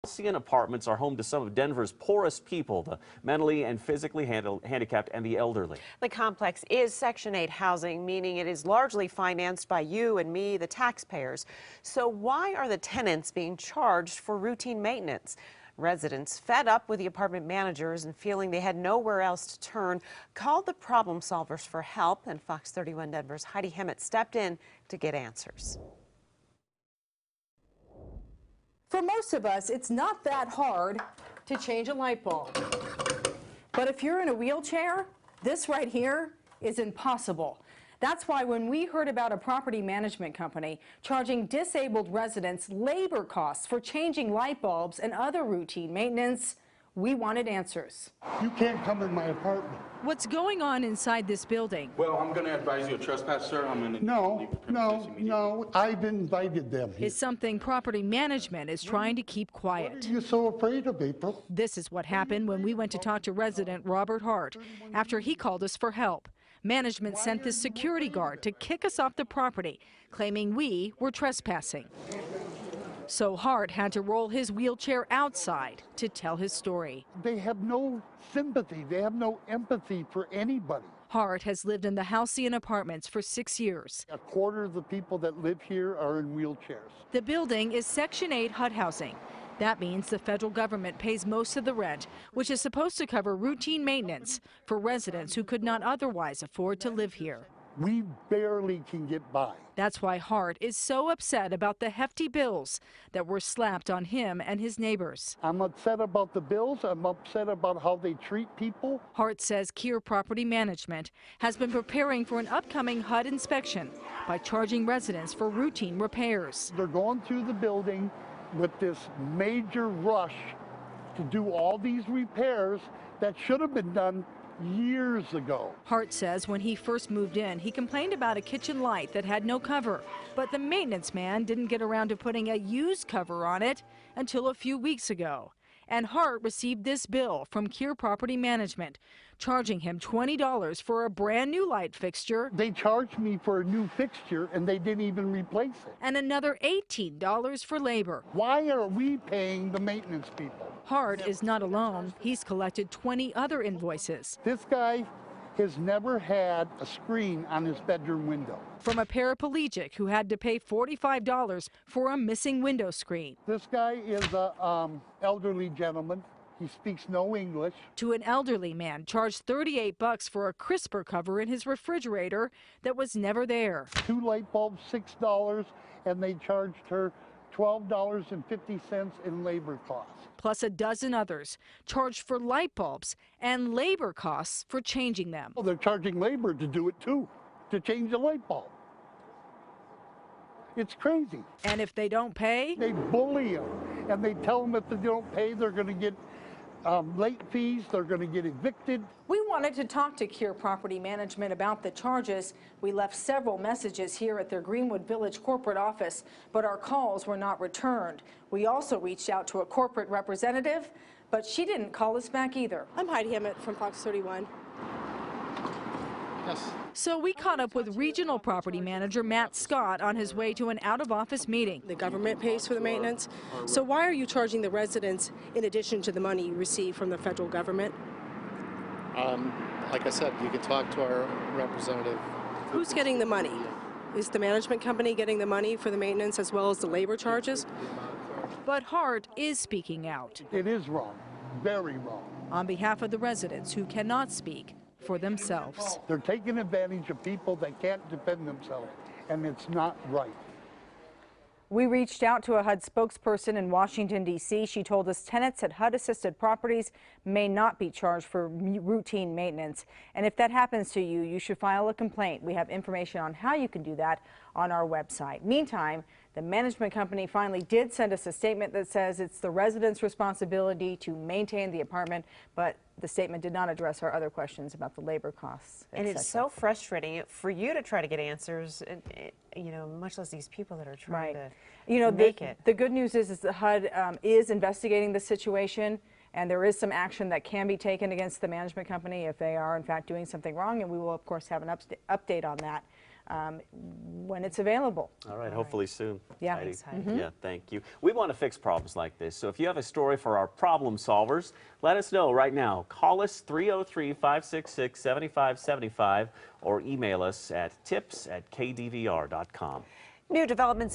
Halcyon Apartments are home to some of Denver's poorest people, the mentally and physically handicapped and the elderly. The complex is Section 8 housing, meaning it is largely financed by you and me, the taxpayers. So why are the tenants being charged for routine maintenance? Residents, fed up with the apartment managers and feeling they had nowhere else to turn, called the problem solvers for help, and Fox 31 Denver's Heidi Hemmett stepped in to get answers. For most of us, it's not that hard to change a light bulb. But if you're in a wheelchair, this right here is impossible. That's why when we heard about a property management company charging disabled residents labor costs for changing light bulbs and other routine maintenance, we wanted answers. You can't come in my apartment. What's going on inside this building? Well, I'm going to advise you of trespass, sir. I'm going to No, I've invited them here. Is something property management is trying to keep quiet. What are you so afraid of, April? This is what happened when we went to talk to resident Robert Hart after he called us for help. Management sent this security guard to kick us off the property, claiming we were trespassing. So Hart had to roll his wheelchair outside to tell his story. They have no sympathy. They have no empathy for anybody. Hart has lived in the Halcyon Apartments for 6 years. A quarter of the people that live here are in wheelchairs. The building is Section 8 HUD housing. That means the federal government pays most of the rent, which is supposed to cover routine maintenance for residents who could not otherwise afford to live here. We barely can get by. That's why Hart is so upset about the hefty bills that were slapped on him and his neighbors. I'm upset about the bills. I'm upset about how they treat people. Hart says Kier Property Management has been preparing for an upcoming HUD inspection by charging residents for routine repairs. They're going through the building with this major rush to do all these repairs that should have been done years ago. Hart says when he first moved in, he complained about a kitchen light that had no cover, but the maintenance man didn't get around to putting a used cover on it until a few weeks ago. And Hart received this bill from Kier Property Management, charging him $20 for a brand new light fixture. They charged me for a new fixture and they didn't even replace it. And another $18 for labor. Why are we paying the maintenance people? Hart is not alone. He's collected 20 other invoices. This guy has never had a screen on his bedroom window. From a paraplegic who had to pay $45 for a missing window screen. This guy is an elderly gentleman. He speaks no English. To an elderly man charged $38 for a crisper cover in his refrigerator that was never there. 2 light bulbs, $6, and they charged her $12.50 in labor costs. Plus a dozen others charged for light bulbs and labor costs for changing them. Well, they're charging labor to do it too, to change the light bulb. It's crazy. And if they don't pay? They bully them, and they tell them if they don't pay, they're going to get late fees, they're going to get evicted. We wanted to talk to Kier Property Management about the charges. We left several messages here at their Greenwood Village corporate office, but our calls were not returned. We also reached out to a corporate representative, but she didn't call us back either. I'm Heidi Hemmett from Fox 31. Yes. So we caught up with Regional Property Manager Matt Scott on his way to an out-of-office meeting. The government pays for the maintenance. So why are you charging the residents in addition to the money you receive from the federal government? Like I said, you can talk to our representative. Who's getting the money? Is the management company getting the money for the maintenance as well as the labor charges? But Hart is speaking out. It is wrong, very wrong. On behalf of the residents who cannot speak for themselves. They're taking advantage of people that can't defend themselves, and it's not right. We reached out to a HUD spokesperson in Washington, D.C. She told us tenants at HUD-assisted properties may not be charged for routine maintenance. And if that happens to you, you should file a complaint. We have information on how you can do that on our website. Meantime, the management company finally did send us a statement that says it's the resident's responsibility to maintain the apartment, but the statement did not address our other questions about the labor costs. And it's so frustrating for you to try to get answers, you know, much less these people that are trying to make it. The good news is the HUD is investigating the situation, and there is some action that can be taken against the management company if they are in fact doing something wrong, and we will of course have an update on that when it's available. All right, hopefully soon. Yeah. Heidi. Thanks, Heidi. Yeah, thank you. We want to fix problems like this, so if you have a story for our problem solvers, let us know right now. Call us 303-566-7575 or email us at tips@kdvr.com. New developments